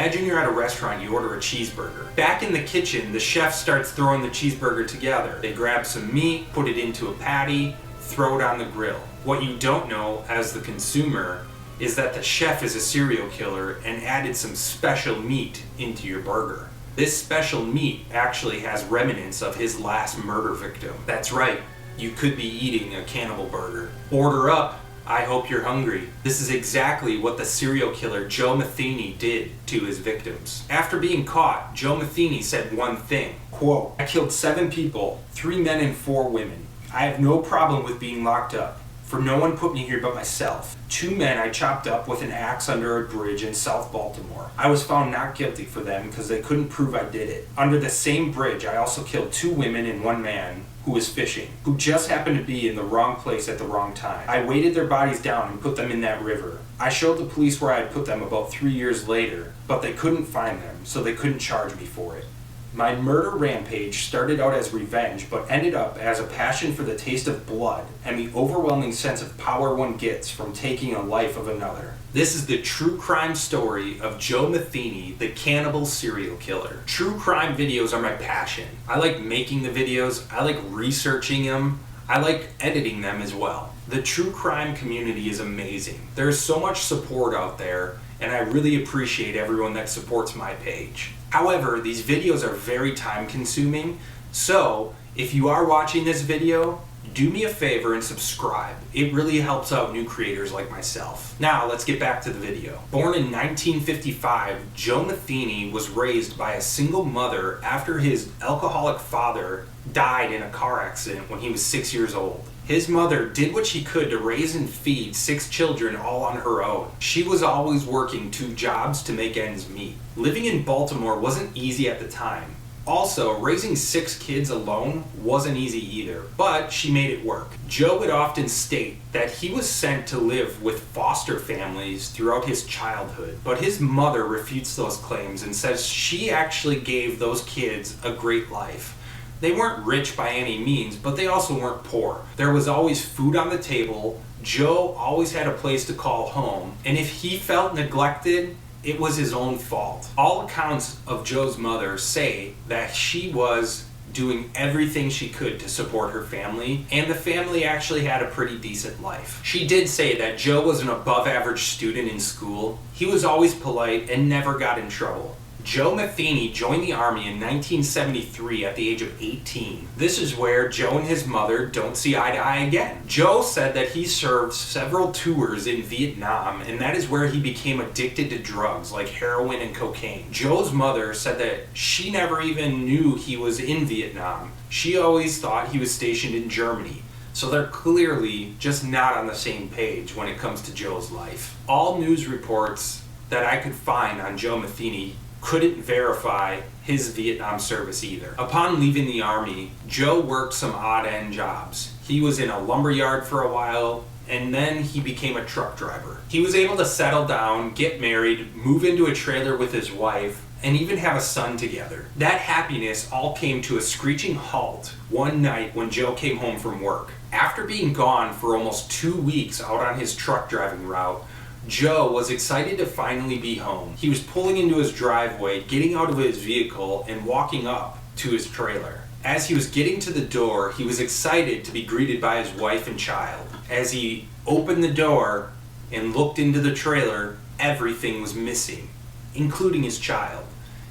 Imagine you're at a restaurant, you order a cheeseburger. Back in the kitchen, the chef starts throwing the cheeseburger together. They grab some meat, put it into a patty, throw it on the grill. What you don't know as the consumer is that the chef is a serial killer and added some special meat into your burger. This special meat actually has remnants of his last murder victim. That's right, you could be eating a cannibal burger. Order up, I hope you're hungry. This is exactly what the serial killer Joe Metheny did to his victims. After being caught, Joe Metheny said one thing, quote, "I killed 7 people, 3 men and 4 women. I have no problem with being locked up, for no one put me here but myself. 2 men I chopped up with an axe under a bridge in South Baltimore. I was found not guilty for them because they couldn't prove I did it. Under the same bridge, I also killed 2 women and 1 man who was fishing, who just happened to be in the wrong place at the wrong time. I weighted their bodies down and put them in that river. I showed the police where I had put them about 3 years later, but they couldn't find them, so they couldn't charge me for it. My murder rampage started out as revenge, but ended up as a passion for the taste of blood and the overwhelming sense of power one gets from taking a life of another." This is the true crime story of Joe Metheny, the cannibal serial killer. True crime videos are my passion. I like making the videos, I like researching them, I like editing them as well. The true crime community is amazing. There's so much support out there, and I really appreciate everyone that supports my page. However, these videos are very time consuming, so if you are watching this video, do me a favor and subscribe. It really helps out new creators like myself. Now, let's get back to the video. Born in 1955, Joe Metheny was raised by a single mother after his alcoholic father died in a car accident when he was 6 years old. His mother did what she could to raise and feed 6 children all on her own. She was always working 2 jobs to make ends meet. Living in Baltimore wasn't easy at the time. Also, raising 6 kids alone wasn't easy either, but she made it work. Joe would often state that he was sent to live with foster families throughout his childhood, but his mother refutes those claims and says she actually gave those kids a great life. They weren't rich by any means, but they also weren't poor. There was always food on the table, Joe always had a place to call home, and if he felt neglected, it was his own fault. All accounts of Joe's mother say that she was doing everything she could to support her family, and the family actually had a pretty decent life. She did say that Joe was an above average student in school. He was always polite and never got in trouble. Joe Metheny joined the Army in 1973 at the age of 18. This is where Joe and his mother don't see eye to eye again. Joe said that he served several tours in Vietnam, and that is where he became addicted to drugs like heroin and cocaine. Joe's mother said that she never even knew he was in Vietnam. She always thought he was stationed in Germany. So they're clearly just not on the same page when it comes to Joe's life. All news reports that I could find on Joe Metheny couldn't verify his Vietnam service either. Upon leaving the Army, Joe worked some odd-end jobs. He was in a lumberyard for a while, and then he became a truck driver. He was able to settle down, get married, move into a trailer with his wife, and even have a son together. That happiness all came to a screeching halt one night when Joe came home from work. After being gone for almost 2 weeks out on his truck driving route, Joe was excited to finally be home. He was pulling into his driveway, getting out of his vehicle, and walking up to his trailer. As he was getting to the door, he was excited to be greeted by his wife and child. As he opened the door and looked into the trailer, everything was missing, including his child.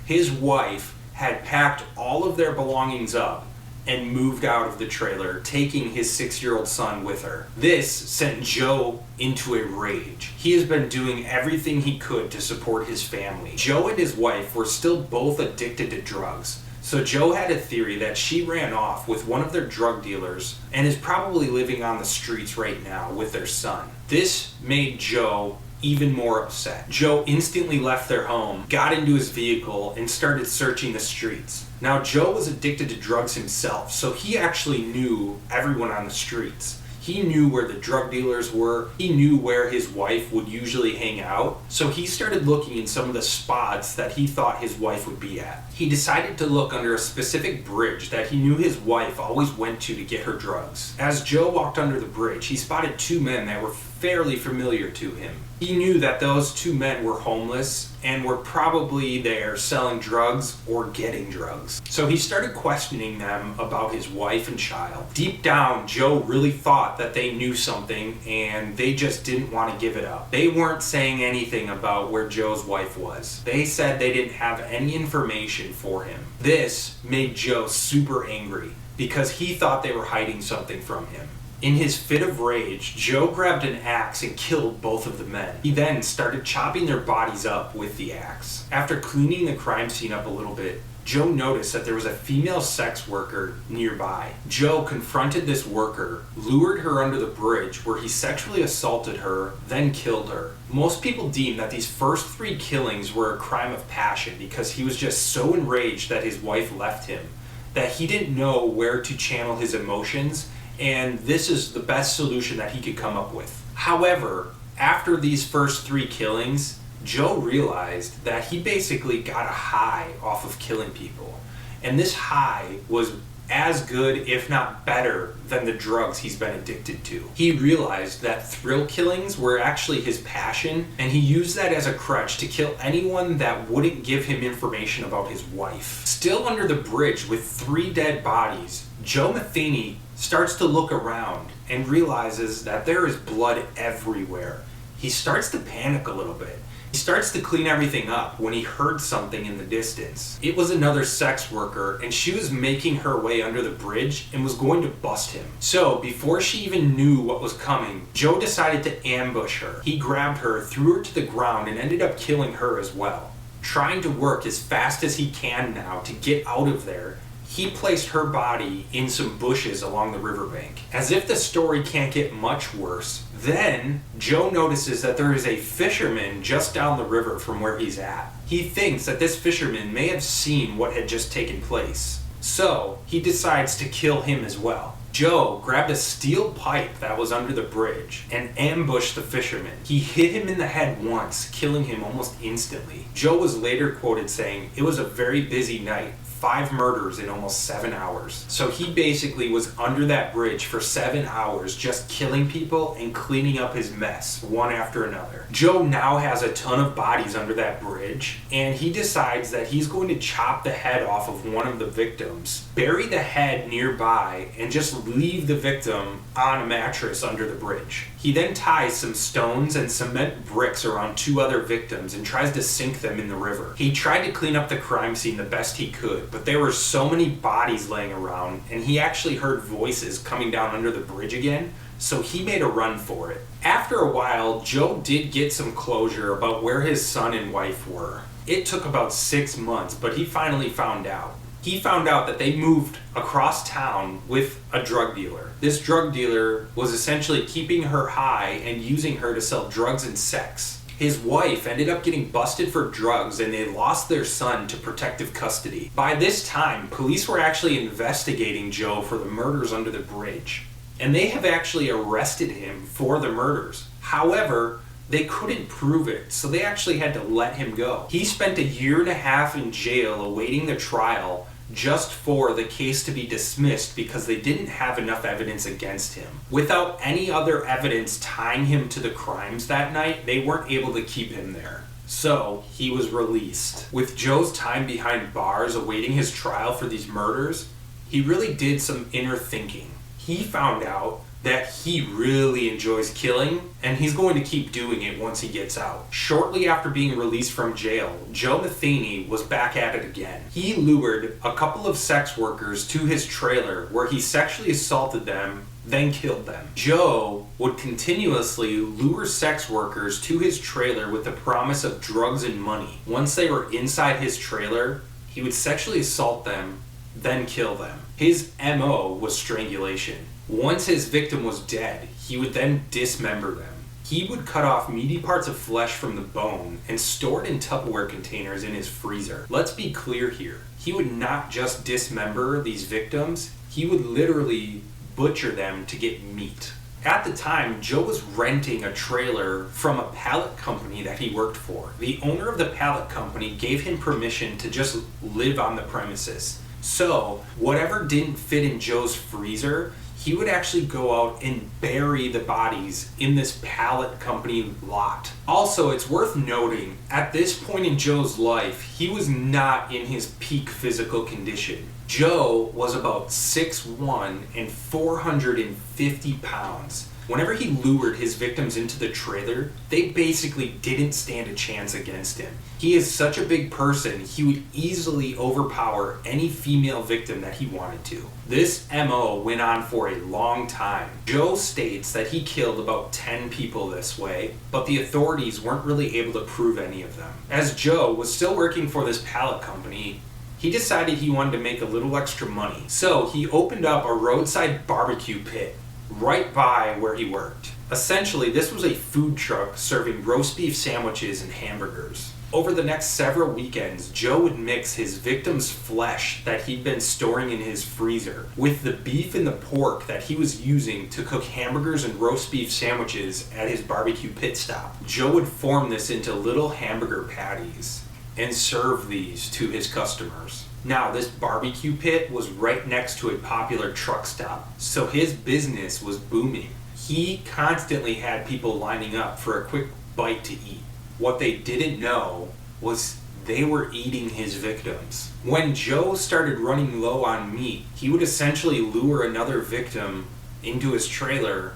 His wife had packed all of their belongings up and moved out of the trailer, taking his 6-year-old son with her. This sent Joe into a rage. He has been doing everything he could to support his family. Joe and his wife were still both addicted to drugs, so Joe had a theory that she ran off with one of their drug dealers and is probably living on the streets right now with their son. This made Joe even more upset. Joe instantly left their home, got into his vehicle, and started searching the streets. Now, Joe was addicted to drugs himself, so he actually knew everyone on the streets. He knew where the drug dealers were. He knew where his wife would usually hang out. So he started looking in some of the spots that he thought his wife would be at. He decided to look under a specific bridge that he knew his wife always went to get her drugs. As Joe walked under the bridge, he spotted 2 men that were fairly familiar to him. He knew that those two men were homeless and were probably there selling drugs or getting drugs. So he started questioning them about his wife and child. Deep down, Joe really thought that they knew something and they just didn't want to give it up. They weren't saying anything about where Joe's wife was. They said they didn't have any information for him. This made Joe super angry because he thought they were hiding something from him. In his fit of rage, Joe grabbed an axe and killed both of the men. He then started chopping their bodies up with the axe. After cleaning the crime scene up a little bit, Joe noticed that there was a female sex worker nearby. Joe confronted this worker, lured her under the bridge where he sexually assaulted her, then killed her. Most people deem that these first 3 killings were a crime of passion because he was just so enraged that his wife left him, that he didn't know where to channel his emotions, and this is the best solution that he could come up with. However, after these first 3 killings, Joe realized that he basically got a high off of killing people. And this high was as good, if not better, than the drugs he's been addicted to. He realized that thrill killings were actually his passion, and he used that as a crutch to kill anyone that wouldn't give him information about his wife. Still under the bridge with 3 dead bodies, Joe Metheny starts to look around and realizes that there is blood everywhere. He starts to panic a little bit. He starts to clean everything up when he heard something in the distance. It was another sex worker, and she was making her way under the bridge and was going to bust him. So before she even knew what was coming, Joe decided to ambush her. He grabbed her, threw her to the ground, and ended up killing her as well. Trying to work as fast as he can now to get out of there, he placed her body in some bushes along the riverbank. As if the story can't get much worse, then Joe notices that there is a fisherman just down the river from where he's at. He thinks that this fisherman may have seen what had just taken place, so he decides to kill him as well. Joe grabbed a steel pipe that was under the bridge and ambushed the fisherman. He hit him in the head once, killing him almost instantly. Joe was later quoted saying, "It was a very busy night. 5 murders in almost 7 hours." So he basically was under that bridge for 7 hours just killing people and cleaning up his mess one after another. Joe now has a ton of bodies under that bridge, and he decides that he's going to chop the head off of one of the victims, bury the head nearby, and just leave the victim on a mattress under the bridge. He then ties some stones and cement bricks around 2 other victims and tries to sink them in the river. He tried to clean up the crime scene the best he could, but there were so many bodies laying around, and he actually heard voices coming down under the bridge again, so he made a run for it. After a while, Joe did get some closure about where his son and wife were. It took about 6 months, but he finally found out. He found out that they moved across town with a drug dealer. This drug dealer was essentially keeping her high and using her to sell drugs and sex. His wife ended up getting busted for drugs, and they lost their son to protective custody. By this time, police were actually investigating Joe for the murders under the bridge, and they have actually arrested him for the murders. However, they couldn't prove it, so they actually had to let him go. He spent 1.5 years in jail awaiting the trial just for the case to be dismissed because they didn't have enough evidence against him. Without any other evidence tying him to the crimes that night, they weren't able to keep him there. So he was released. With Joe's time behind bars awaiting his trial for these murders, he really did some inner thinking. He found out that he really enjoys killing, and he's going to keep doing it once he gets out. Shortly after being released from jail, Joe Metheny was back at it again. He lured a couple of sex workers to his trailer where he sexually assaulted them, then killed them. Joe would continuously lure sex workers to his trailer with the promise of drugs and money. Once they were inside his trailer, he would sexually assault them, then kill them. His MO was strangulation. Once his victim was dead, he would then dismember them. He would cut off meaty parts of flesh from the bone and store it in Tupperware containers in his freezer. Let's be clear here. He would not just dismember these victims, he would literally butcher them to get meat. At the time, Joe was renting a trailer from a pallet company that he worked for. The owner of the pallet company gave him permission to just live on the premises. So, whatever didn't fit in Joe's freezer, he would actually go out and bury the bodies in this pallet company lot. Also, it's worth noting, at this point in Joe's life, he was not in his peak physical condition. Joe was about 6'1" and 450 pounds. Whenever he lured his victims into the trailer, they basically didn't stand a chance against him. He is such a big person, he would easily overpower any female victim that he wanted to. This MO went on for a long time. Joe states that he killed about 10 people this way, but the authorities weren't really able to prove any of them. As Joe was still working for this pallet company, he decided he wanted to make a little extra money. So he opened up a roadside barbecue pit right by where he worked. Essentially, this was a food truck serving roast beef sandwiches and hamburgers. Over the next several weekends, Joe would mix his victims' flesh that he'd been storing in his freezer with the beef and the pork that he was using to cook hamburgers and roast beef sandwiches at his barbecue pit stop. Joe would form this into little hamburger patties and serve these to his customers. Now, this barbecue pit was right next to a popular truck stop, so his business was booming. He constantly had people lining up for a quick bite to eat. What they didn't know was they were eating his victims. When Joe started running low on meat, he would essentially lure another victim into his trailer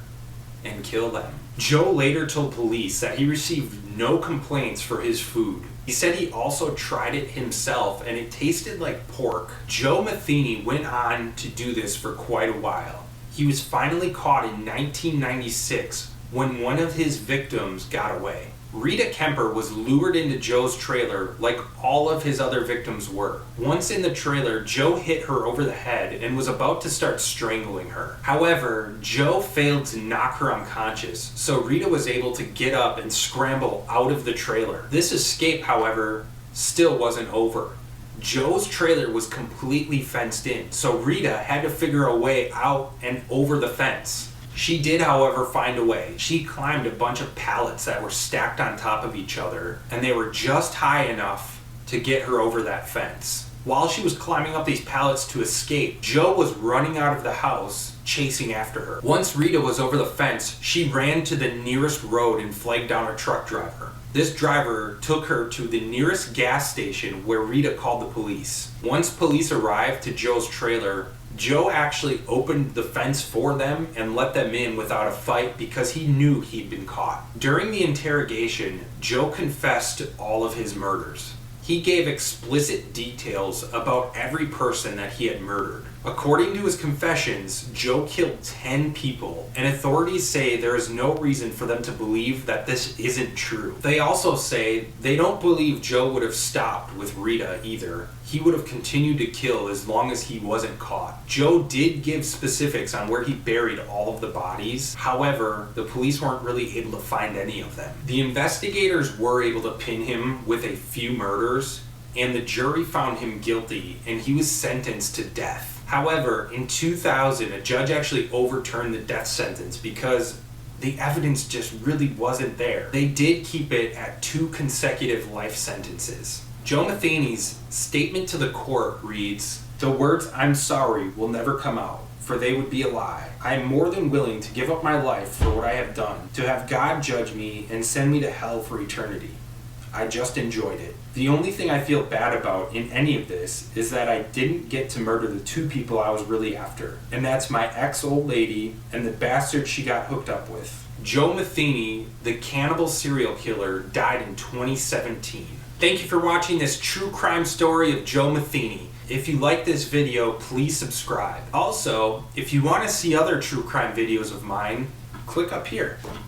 and kill them. Joe later told police that he received no complaints for his food. He said he also tried it himself and it tasted like pork. Joe Metheny went on to do this for quite a while. He was finally caught in 1996 when one of his victims got away. Rita Kemper was lured into Joe's trailer like all of his other victims were. Once in the trailer, Joe hit her over the head and was about to start strangling her. However, Joe failed to knock her unconscious, so Rita was able to get up and scramble out of the trailer. This escape, however, still wasn't over. Joe's trailer was completely fenced in, so Rita had to figure a way out and over the fence. She did, however, find a way. She climbed a bunch of pallets that were stacked on top of each other, and they were just high enough to get her over that fence. While she was climbing up these pallets to escape, Joe was running out of the house, chasing after her. Once Rita was over the fence, she ran to the nearest road and flagged down a truck driver. This driver took her to the nearest gas station where Rita called the police. Once police arrived to Joe's trailer, Joe actually opened the fence for them and let them in without a fight because he knew he'd been caught. During the interrogation, Joe confessed to all of his murders. He gave explicit details about every person that he had murdered. According to his confessions, Joe killed 10 people, and authorities say there is no reason for them to believe that this isn't true. They also say they don't believe Joe would have stopped with Rita either. He would have continued to kill as long as he wasn't caught. Joe did give specifics on where he buried all of the bodies. However, the police weren't really able to find any of them. The investigators were able to pin him with a few murders, and the jury found him guilty, and he was sentenced to death. However, in 2000, a judge actually overturned the death sentence because the evidence just really wasn't there. They did keep it at 2 consecutive life sentences. Joe Metheny's statement to the court reads, "The words 'I'm sorry' will never come out, for they would be a lie. I am more than willing to give up my life for what I have done, to have God judge me and send me to hell for eternity. I just enjoyed it. The only thing I feel bad about in any of this is that I didn't get to murder the 2 people I was really after, and that's my ex-old lady and the bastard she got hooked up with." Joe Metheny, the cannibal serial killer, died in 2017. Thank you for watching this true crime story of Joe Metheny. If you like this video, please subscribe. Also, if you want to see other true crime videos of mine, click up here.